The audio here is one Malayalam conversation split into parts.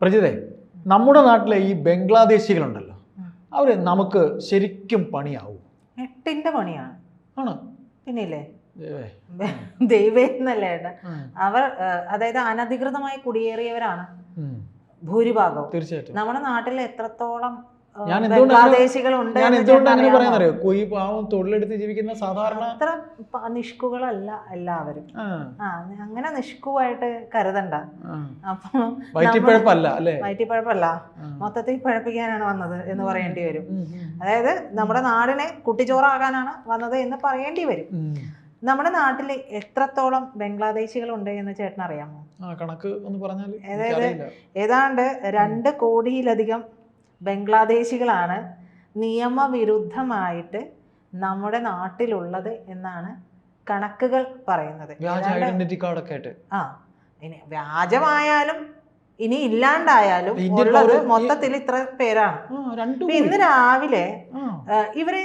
പ്രജിതേ, നമ്മുടെ നാട്ടിലെ ഈ ബംഗ്ലാദേശികളുണ്ടല്ലോ, അവര് നമുക്ക് ശരിക്കും പണിയാവും. എട്ടിന്റെ പണിയാണ്. ആണ്. പിന്നില്ലേ, ദൈവേ എന്നല്ലേ അവർ, അതായത് അനധികൃതമായി കുടിയേറിയവരാണ് ഭൂരിഭാഗവും. തീർച്ചയായിട്ടും നമ്മുടെ നാട്ടിൽ എത്രത്തോളം ഞാൻ എന്തുകൊണ്ട് ബംഗ്ലാദേശികളുണ്ട് പറയാന്നറിയോ? ഈ പാവം തൊഴിലെടുത്ത് ജീവിക്കുന്ന സാധാരണ അത്ര നിഷ്കുകളല്ല എല്ലാവരും. അങ്ങനെ നിഷ്കുവായിട്ട് കരുതണ്ട. അപ്പൊ വയറ്റിപ്പഴപ്പല്ല, മൊത്തത്തിൽ പഴപ്പിക്കാനാണ് വന്നത് എന്ന് പറയേണ്ടി വരും. അതായത് നമ്മുടെ നാടിനെ കുട്ടിച്ചോറാകാനാണ് വന്നത് എന്ന് പറയേണ്ടി വരും. നമ്മുടെ നാട്ടിൽ എത്രത്തോളം ബംഗ്ലാദേശികളുണ്ട് എന്ന് ചേട്ടൻ അറിയാമോ? കണക്ക് ഒന്ന് പറഞ്ഞാൽ. അതായത് ഏതാണ്ട് 2 കോടിയിലധികം ബംഗ്ലാദേശികളാണ് നിയമവിരുദ്ധമായിട്ട് നമ്മുടെ നാട്ടിലുള്ളത് എന്നാണ് കണക്കുകൾ പറയുന്നത്. ഇനി വ്യാജമായാലും ഇനി ഇല്ലാണ്ടായാലും ഉള്ളത് മൊത്തത്തിൽ ഇത്ര പേരാണ്. ഇന്ന് രാവിലെ ഇവരെ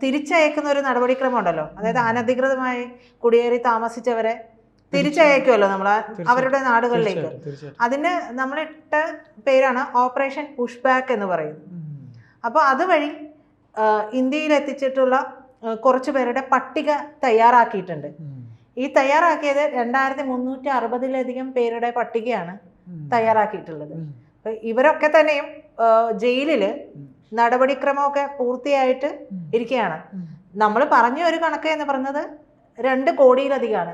തിരിച്ചയക്കുന്ന ഒരു നടപടിക്രമം ഉണ്ടല്ലോ. അതായത് അനധികൃതമായി കുടിയേറി താമസിച്ചവരെ തിരിച്ചയക്കുമല്ലോ നമ്മൾ അവരുടെ നാടുകളിലേക്ക്. അതിന് നമ്മളിട്ട പേരാണ് ഓപ്പറേഷൻ പുഷ് ബാക്ക് എന്ന് പറയുന്നത്. അപ്പോൾ അതുവഴി ഇന്ത്യയിൽ എത്തിച്ചിട്ടുള്ള കുറച്ചു പേരുടെ പട്ടിക തയ്യാറാക്കിയിട്ടുണ്ട്. ഈ തയ്യാറാക്കിയത് 2360-ലധികം പേരുടെ പട്ടികയാണ് തയ്യാറാക്കിയിട്ടുള്ളത്. അപ്പൊ ഇവരൊക്കെ തന്നെയും ജയിലില് നടപടിക്രമമൊക്കെ പൂർത്തിയായിട്ട് ഇരിക്കുകയാണ്. നമ്മൾ പറഞ്ഞ ഒരു കണക്ക് എന്ന് പറയുന്നത് 2 കോടിയിലധികമാണ്.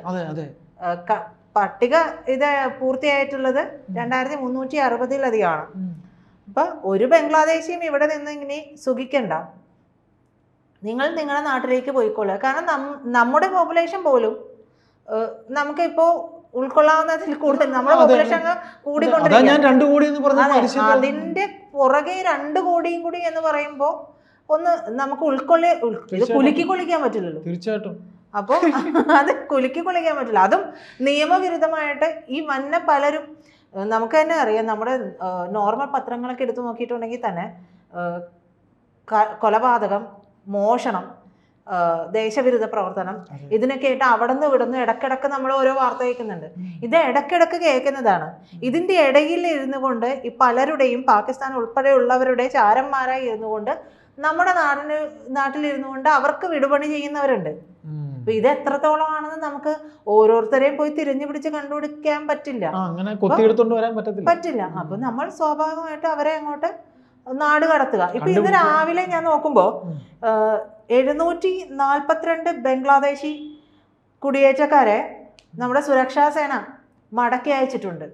പട്ടിക ഇത് പൂർത്തിയായിട്ടുള്ളത് 2360-ലധികമാണ്. അപ്പൊ ഒരു ബംഗ്ലാദേശിയും ഇവിടെ നിന്ന് ഇങ്ങനെ സുഖിക്കണ്ട, നിങ്ങൾ നിങ്ങളുടെ നാട്ടിലേക്ക് പോയിക്കോളുക. കാരണം നമ്മുടെ പോപ്പുലേഷൻ പോലും നമുക്കിപ്പോ ഉൾക്കൊള്ളാവുന്നതിൽ കൂടുതൽ നമ്മുടെ പോപ്പുലേഷൻ കൂടിക്കൊണ്ടിരിക്കുകയാണ്. അതിന്റെ പുറകെ 2 കോടിയും കൂടി എന്ന് പറയുമ്പോ ഒന്ന് നമുക്ക് കുലുക്കിക്കൊള്ളിക്കാൻ പറ്റില്ലല്ലോ. തീർച്ചയായിട്ടും. അപ്പോൾ അത് കുലുക്കിക്കൊള്ളിക്കാൻ പറ്റില്ല. അതും നിയമവിരുദ്ധമായിട്ട് ഈ വന്ന പലരും, നമുക്ക് തന്നെ അറിയാം, നമ്മുടെ നോർമൽ പത്രങ്ങളൊക്കെ എടുത്തു നോക്കിയിട്ടുണ്ടെങ്കിൽ തന്നെ കൊലപാതകം, മോഷണം, ദേശവിരുദ്ധ പ്രവർത്തനം, ഇതിനൊക്കെ ആയിട്ട് അവിടെ നിന്ന് ഇവിടുന്ന് ഇടക്കിടക്ക് നമ്മൾ ഓരോ വാർത്ത കേൾക്കുന്നുണ്ട്. ഇത് ഇടക്കിടക്ക് കേൾക്കുന്നതാണ്. ഇതിന്റെ ഇടയിൽ ഇരുന്നു കൊണ്ട് ഈ പലരുടെയും, പാകിസ്ഥാൻ ഉൾപ്പെടെയുള്ളവരുടെ ചാരന്മാരായി ഇരുന്നു കൊണ്ട് നമ്മുടെ നാട്ടിലിരുന്നു കൊണ്ട് അവർക്ക് വിടുപണി ചെയ്യുന്നവരുണ്ട്. അപ്പൊ ഇത് എത്രത്തോളമാണെന്ന് നമുക്ക് ഓരോരുത്തരെയും പോയി തിരഞ്ഞു പിടിച്ച് കണ്ടുപിടിക്കാൻ പറ്റില്ല. അപ്പൊ നമ്മൾ സ്വാഭാവികമായിട്ട് അവരെ അങ്ങോട്ട് നാട് കടത്തുക. ഇപ്പൊ ഇന്ന് രാവിലെ ഞാൻ നോക്കുമ്പോ 742 ബംഗ്ലാദേശി കുടിയേറ്റക്കാരെ നമ്മുടെ സുരക്ഷാ സേന മടക്കി അയച്ചിട്ടുണ്ട്.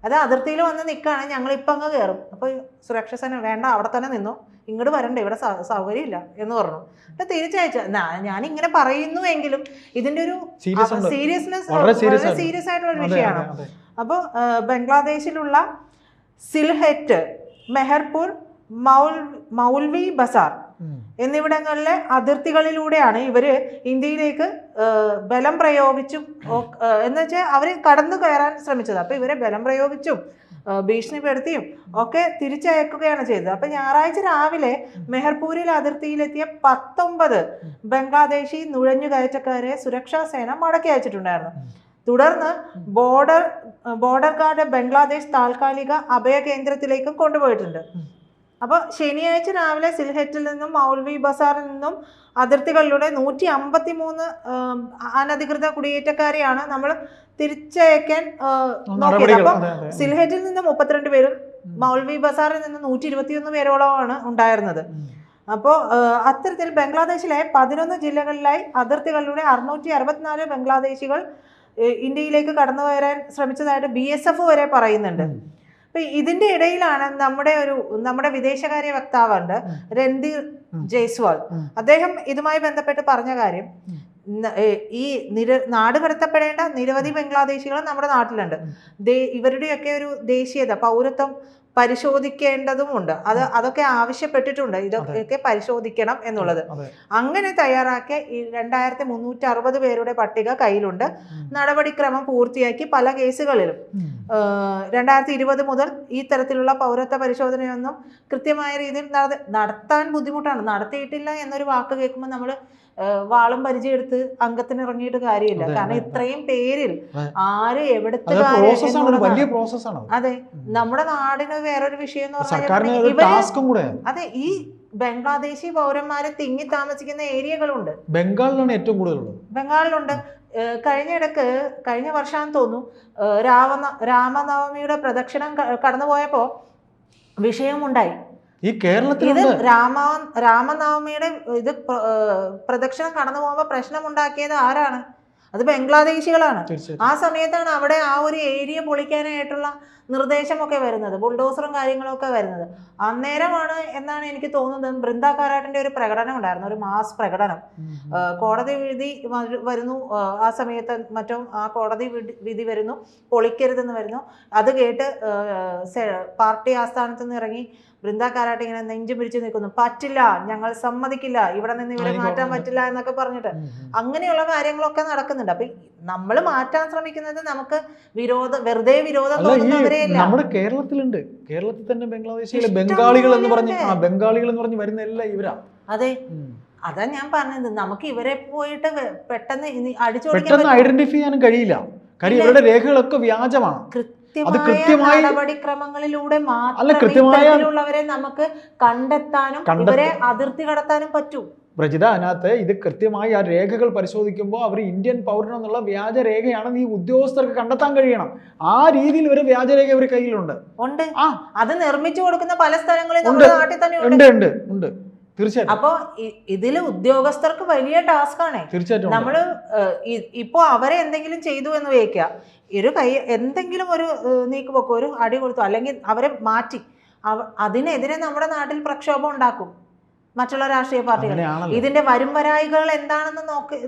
അത് അതിർത്തിയിൽ വന്ന് നിൽക്കുകയാണ്, ഞങ്ങൾ ഇപ്പം അങ്ങ് കയറും. അപ്പോൾ സുരക്ഷാ സേന വേണ്ട, അവിടെ തന്നെ നിന്നു, ഇങ്ങോട്ട് വരണ്ടേ, ഇവിടെ സൗകര്യമില്ല എന്ന് പറഞ്ഞു. അപ്പം തിരിച്ചയച്ച ഞാനിങ്ങനെ പറയുന്നു എങ്കിലും ഇതിൻ്റെ ഒരു സീരിയസ്നെസ് വളരെ സീരിയസ് ആയിട്ടുള്ള ഒരു വിഷയമാണ്. അപ്പോൾ ബംഗ്ലാദേശിലുള്ള സിൽഹെറ്റ്, മെഹർപൂർ, മൗൽവി ബസാർ എന്നിവിടങ്ങളിലെ അതിർത്തികളിലൂടെയാണ് ഇവര് ഇന്ത്യയിലേക്ക് ബലം പ്രയോഗിച്ചും എന്ന് വെച്ചാൽ അവര് കടന്നു കയറാൻ ശ്രമിച്ചത്. അപ്പൊ ഇവരെ ബലം പ്രയോഗിച്ചും ഭീഷണിപ്പെടുത്തിയും ഒക്കെ തിരിച്ചയക്കുകയാണ് ചെയ്തത്. അപ്പൊ ഞായറാഴ്ച രാവിലെ മെഹർപൂരിൽ അതിർത്തിയിലെത്തിയ 19 ബംഗ്ലാദേശി നുഴഞ്ഞുകയറ്റക്കാരെ സുരക്ഷാ സേന മടക്കി അയച്ചിട്ടുണ്ടായിരുന്നു. തുടർന്ന് ബോർഡർ ഗാർഡ് ബംഗ്ലാദേശ് താൽക്കാലിക അഭയ കേന്ദ്രത്തിലേക്കും കൊണ്ടുപോയിട്ടുണ്ട്. അപ്പോൾ ശനിയാഴ്ച രാവിലെ സിൽഹെറ്റിൽ നിന്നും മൗൽവി ബസാറിൽ നിന്നും അതിർത്തികളിലൂടെ 153 അനധികൃത കുടിയേറ്റക്കാരെയാണ് നമ്മൾ തിരിച്ചയക്കാൻ നോക്കിയത്. അപ്പം സിൽഹെറ്റിൽ നിന്ന് 32 പേരും മൗൽവി ബസാറിൽ നിന്ന് 121 പേരോളമാണ് ഉണ്ടായിരുന്നത്. അപ്പോൾ അത്തരത്തിൽ ബംഗ്ലാദേശിലെ 11 ജില്ലകളിലായി അതിർത്തികളിലൂടെ 664 ബംഗ്ലാദേശികൾ ഇന്ത്യയിലേക്ക് കടന്നു വരാൻ ശ്രമിച്ചതായിട്ട് BSF വരെ പറയുന്നുണ്ട്. അപ്പൊ ഇതിന്റെ ഇടയിലാണ് നമ്മുടെ വിദേശകാര്യ വക്താവുണ്ട് രൺധീർ ജയ്സ്വാൾ. അദ്ദേഹം ഇതുമായി ബന്ധപ്പെട്ട് പറഞ്ഞ കാര്യം, ഈ നാട് കടത്തപ്പെടേണ്ട നിരവധി ബംഗ്ലാദേശികൾ നമ്മുടെ നാട്ടിലുണ്ട്. ഇവരുടെയൊക്കെ ഒരു ദേശീയത, പൗരത്വം പരിശോധിക്കേണ്ടതുമുണ്ട്. അതൊക്കെ ആവശ്യപ്പെട്ടിട്ടുണ്ട്, ഇതൊക്കെ പരിശോധിക്കണം എന്നുള്ളത്. അങ്ങനെ തയ്യാറാക്കിയ 2360 പേരുടെ പട്ടിക കയ്യിലുണ്ട്. നടപടിക്രമം പൂർത്തിയാക്കി പല കേസുകളിലും 2020 മുതൽ ഈ തരത്തിലുള്ള പൗരത്വ പരിശോധനയൊന്നും കൃത്യമായ രീതിയിൽ നടത്താൻ ബുദ്ധിമുട്ടാണ്. നടത്തിയിട്ടില്ല എന്നൊരു വാക്ക് കേൾക്കുമ്പോൾ നമ്മൾ വാളും പരിചയെടുത്ത് അംഗത്തിന് ഇറങ്ങിയിട്ട് കാര്യമില്ല. കാരണം ഇത്രയും പേരിൽ ആര് എവിടുത്തെ വലിയ പ്രോസസ്സാണ്. അതെ, നമ്മുടെ നാടിന് വേറൊരു വിഷയം എന്ന് പറഞ്ഞാൽ അതെ, ഈ ബംഗ്ലാദേശി പൗരന്മാരെ തിങ്ങി താമസിക്കുന്ന ഏരിയകളുണ്ട്. ബംഗാളിലാണ് ഏറ്റവും കൂടുതലുള്ളത്. ബംഗാളിലുണ്ട്. കഴിഞ്ഞ വർഷമാണെന്ന് തോന്നുന്നു, രാമനവമിയുടെ പ്രദക്ഷിണം കടന്നുപോയപ്പോ വിഷയമുണ്ടായി. ഈ കേരളത്തിൽ രാമനവമിയുടെ പ്രദക്ഷിണം കടന്നു പോകുമ്പോ പ്രശ്നമുണ്ടാക്കിയത് ആരാണ്? അത് ബംഗ്ലാദേശികളാണ്. ആ സമയത്താണ് അവിടെ ആ ഒരു ഏരിയ പൊളിക്കാനായിട്ടുള്ള നിർദ്ദേശമൊക്കെ വരുന്നത്, ബുൾഡോസറും കാര്യങ്ങളൊക്കെ വരുന്നത്. അന്നേരമാണ് എന്നാണ് എനിക്ക് തോന്നുന്നത്. ബൃന്ദ കാരാട്ടിന്റെ ഒരു പ്രകടനം ഉണ്ടായിരുന്നു, ഒരു മാസ് പ്രകടനം. കോടതി വിധി വരുന്നു, ആ സമയത്ത് മറ്റോ ആ കോടതി വിധി വരുന്നു, പൊളിക്കരുതെന്ന് വരുന്നു. അത് കേട്ട് പാർട്ടി ആസ്ഥാനത്ത് നിന്ന് ഇറങ്ങി ബൃന്ദ കാരാട്ട് ഇങ്ങനെ നെഞ്ചു പിടിച്ച് നിൽക്കുന്നു. പറ്റില്ല, ഞങ്ങൾ സമ്മതിക്കില്ല, ഇവിടെ നിന്ന് ഇവരെ മാറ്റാൻ പറ്റില്ല എന്നൊക്കെ പറഞ്ഞിട്ട് അങ്ങനെയുള്ള കാര്യങ്ങളൊക്കെ നടക്കുന്നുണ്ട്. അപ്പൊ നമ്മൾ മാറ്റാൻ ശ്രമിക്കുന്നത് നമുക്ക് വെറുതെ വിരോധം തോന്നുന്നവരെയല്ല. നമ്മുടെ കേരളത്തിലുണ്ട്. കേരളത്തിൽ തന്നെ ബംഗ്ലാദേശിലെ ബംഗാളികൾ എന്ന് പറഞ്ഞ് വരുന്ന എല്ലാം ഇവരാ. അതെ, അതാ ഞാൻ പറഞ്ഞത്. നമുക്ക് ഇവരെ പോയിട്ട് പെട്ടെന്ന് ഐഡന്റിഫൈ ചെയ്യാനും കഴിയില്ല. കാര്യം ഇവരുടെ രേഖകളൊക്കെ വ്യാജമാണ്. കൃത്യമായ നടപടിക്രമങ്ങളിലൂടെ മാത്രമേ നമുക്ക് കണ്ടെത്താനും ഇവരെ അതിർത്തി കടത്താനും പറ്റൂ. പ്രജിത, അതിനകത്ത് ഇത് കൃത്യമായി ആ രേഖകൾ പരിശോധിക്കുമ്പോൾ അവർ ഇന്ത്യൻ പൗരനെന്നുള്ള വ്യാജ രേഖയാണെന്ന് ഈ ഉദ്യോഗസ്ഥർക്ക് കണ്ടെത്താൻ കഴിയണം. ആ രീതിയിൽ ഒരു വ്യാജരേഖ ഇവരുടെ കയ്യിലുണ്ട്. അത് നിർമ്മിച്ചു കൊടുക്കുന്ന പല സ്ഥലങ്ങളിൽ നമ്മുടെ നാട്ടിൽ തന്നെ ഉണ്ട്. തീർച്ചയായിട്ടും. അപ്പൊ ഇതില് ഉദ്യോഗസ്ഥർക്ക് വലിയ ടാസ്ക് ആണ്. തീർച്ചയായിട്ടും. നമ്മള് ഇപ്പോ അവരെ എന്തെങ്കിലും ചെയ്തു എന്ന് വയ്ക്കുക, എന്തെങ്കിലും ഒരു നീക്കുപോക്കോ, ഒരു അടി കൊടുത്തു, അല്ലെങ്കിൽ അവരെ മാറ്റി, അതിനെതിരെ നമ്മുടെ നാട്ടിൽ പ്രക്ഷോഭം ഉണ്ടാക്കും മറ്റുള്ള രാഷ്ട്രീയ പാർട്ടികൾ. ഇതിന്റെ വരും വരായികൾ എന്താണെന്ന്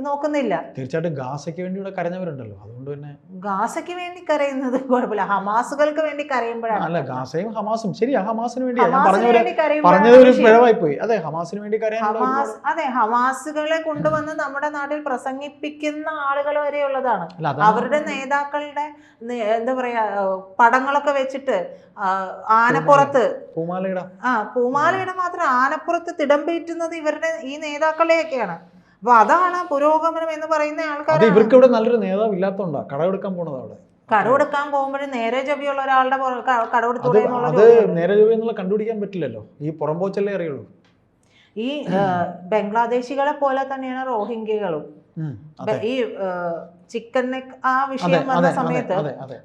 നോക്കുന്നില്ല. തീർച്ചയായിട്ടും ഗാസയ്ക്ക് വേണ്ടി ഇവിടെ കരഞ്ഞവരുണ്ടല്ലോ. അതുകൊണ്ട് തന്നെ ഗാസയ്ക്ക് വേണ്ടി കരയുന്നത് കുഴപ്പമില്ല, ഹമാസുകൾക്ക് വേണ്ടി കരയുമ്പോഴാണ്. അല്ല, ഗാസയും ഹമാസും ശരിയാ, ഹമാസിന് വേണ്ടി പറഞ്ഞത് ഒരു പിഴവായി പോയി. അതെ, ഹമാസിന് വേണ്ടി അതെ, ഹമാസുകളെ കൊണ്ടുവന്ന് നമ്മുടെ നാട്ടിൽ പ്രസംഗിപ്പിക്കുന്ന ആളുകൾ വരെയുള്ളതാണ്. അവരുടെ നേതാക്കളുടെ എന്താ പറയാ പടങ്ങളൊക്കെ വെച്ചിട്ട് ആനപ്പുറത്ത് പൂമാലയുടെ മാത്രം ആനപ്പുറത്ത് തിടമ്പേറ്റുന്നത് ഇവരുടെ ഈ നേതാക്കളെയൊക്കെയാണ്. അപ്പൊ അതാണ് പുരോഗമനം എന്ന് പറയുന്ന ആൾക്കാർ. ഇവർക്ക് ഇവിടെ നല്ലൊരു നേതാവ് ഇല്ലാത്തോണ്ടാ കടമെടുക്കാൻ പോണത്. അവിടെ കടമെടുക്കാൻ പോകുമ്പോഴും നേരെ ചൊവ്വയുള്ള ഒരാളുടെ കടമെടുത്തൂടെ നേരെ ചൊവ്വ എന്നുള്ള കണ്ടുപിടിക്കാൻ പറ്റില്ലല്ലോ. ഈ പുറംപോച്ചല്ലേ അറിയുള്ളൂ. ഈ ബംഗ്ലാദേശികളെ പോലെ തന്നെയാണ് റോഹിംഗ്യകളും. ഈ ചിക്കൻ നെക്ക് ആ വിഷയം വന്ന സമയത്ത്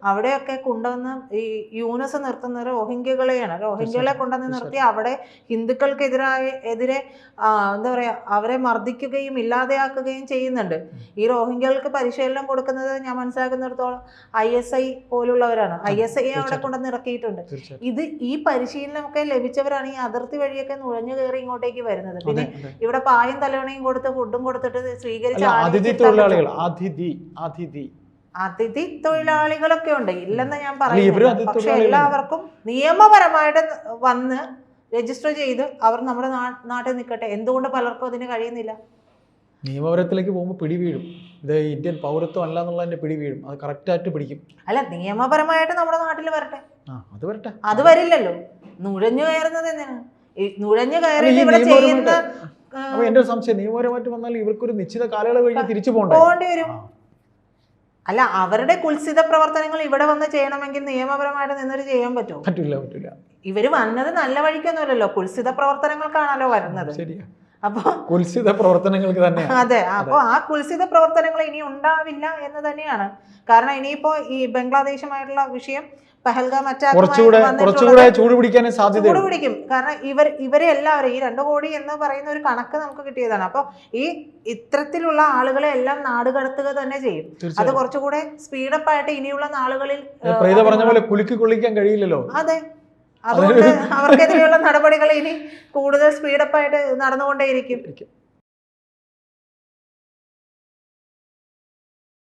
അവിടെയൊക്കെ കൊണ്ടുവന്ന് ഈ യൂനസ് നിർത്തുന്ന റോഹിംഗ്യകളെയാണ്. റോഹിംഗ്യകളെ കൊണ്ടുവന്ന് നിർത്തി അവിടെ ഹിന്ദുക്കൾക്കെതിരെ എന്താ പറയാ അവരെ മർദ്ദിക്കുകയും ഇല്ലാതെയാക്കുകയും ചെയ്യുന്നുണ്ട്. ഈ റോഹിംഗ്യകൾക്ക് പരിശീലനം കൊടുക്കുന്നത് ഞാൻ മനസ്സിലാക്കുന്നിടത്തോളം ISI പോലുള്ളവരാണ്. ISI അവിടെ കൊണ്ടുവന്ന് ഇറക്കിയിട്ടുണ്ട്. ഈ പരിശീലനമൊക്കെ ലഭിച്ചവരാണ് ഈ അതിർത്തി വഴിയൊക്കെ നുഴഞ്ഞു കയറി ഇങ്ങോട്ടേക്ക് വരുന്നത്. പിന്നെ ഇവിടെ പായും തലവണയും കൊടുത്ത് ഫുഡും കൊടുത്തിട്ട് സ്വീകരിച്ച അതിഥി തൊഴിലാളികളൊക്കെ ഉണ്ട്, ഇല്ലെന്ന് ഞാൻ പറയുന്നത്. പക്ഷെ എല്ലാവർക്കും നിയമപരമായിട്ട് വന്ന് രജിസ്റ്റർ ചെയ്ത് അവർ നമ്മുടെ നാട്ടിൽ നിൽക്കട്ടെ. എന്തുകൊണ്ട് പലർക്കും അതിന് കഴിയുന്നില്ല? നിയമപരത്തിലേക്ക് പോകുമ്പോൾ പിടി വീഴും. ഇത് ഇന്ത്യൻ പൗരത്വം അല്ല എന്നുള്ളതിന്റെ പിടി വീഴും. അത് കറക്റ്റായിട്ട് പിടിക്കും. അല്ല, നിയമപരമായിട്ട് നമ്മുടെ നാട്ടിൽ വരട്ടെ. വരട്ടെ. അത് വരില്ലല്ലോ. നുഴഞ്ഞു കയറുന്നത് എന്തിനാണ്? നുഴഞ്ഞു കയറി ഇവിടെ ചെയ്യുന്ന എന്റെ സംശയം, നിയമപരമായിട്ട് വന്നാൽ ഇവർക്കൊരു നിശ്ചിത കാലയളവ് കഴിഞ്ഞ് തിരിച്ചു പോകേണ്ടി വരും. അല്ല, അവരുടെ കുൽസിത പ്രവർത്തനങ്ങൾ ഇവിടെ വന്ന് ചെയ്യണമെങ്കിൽ നിയമപരമായിട്ട് നിന്നൊരു ചെയ്യാൻ പറ്റുമോ? പറ്റില്ല. ഇവര് വന്നത് നല്ല വഴിക്കൊന്നുമല്ലല്ലോ, കുൽസിത പ്രവർത്തനങ്ങൾക്കാണല്ലോ വരുന്നത്. അപ്പൊ കുൽസിത പ്രവർത്തനങ്ങൾക്ക് തന്നെ. അതെ, അപ്പൊ ആ കുൽസിത പ്രവർത്തനങ്ങൾ ഇനി ഉണ്ടാവില്ല എന്ന് തന്നെയാണ്. കാരണം ഇനിയിപ്പോ ഈ ബംഗ്ലാദേശുമായിട്ടുള്ള വിഷയം പഹൽഗാം ചൂട് പിടിക്കും. കാരണം ഇവരെ എല്ലാവരും ഈ 2 കോടി എന്ന് പറയുന്ന ഒരു കണക്ക് നമുക്ക് കിട്ടിയതാണ്. അപ്പൊ ഈ ഇത്തരത്തിലുള്ള ആളുകളെ എല്ലാം നാടുകടത്തുക തന്നെ ചെയ്യും. അത് കുറച്ചുകൂടെ സ്പീഡപ്പ് ആയിട്ട് ഇനിയുള്ള നാളുകളിൽ പറഞ്ഞ പോലെ കുലുക്കി കൊള്ളിക്കാൻ കഴിയില്ലല്ലോ. അതെ, അതുകൊണ്ട് അവർക്കെതിരെയുള്ള നടപടികൾ ഇനി കൂടുതൽ സ്പീഡപ്പ് ആയിട്ട് നടന്നുകൊണ്ടേയിരിക്കും.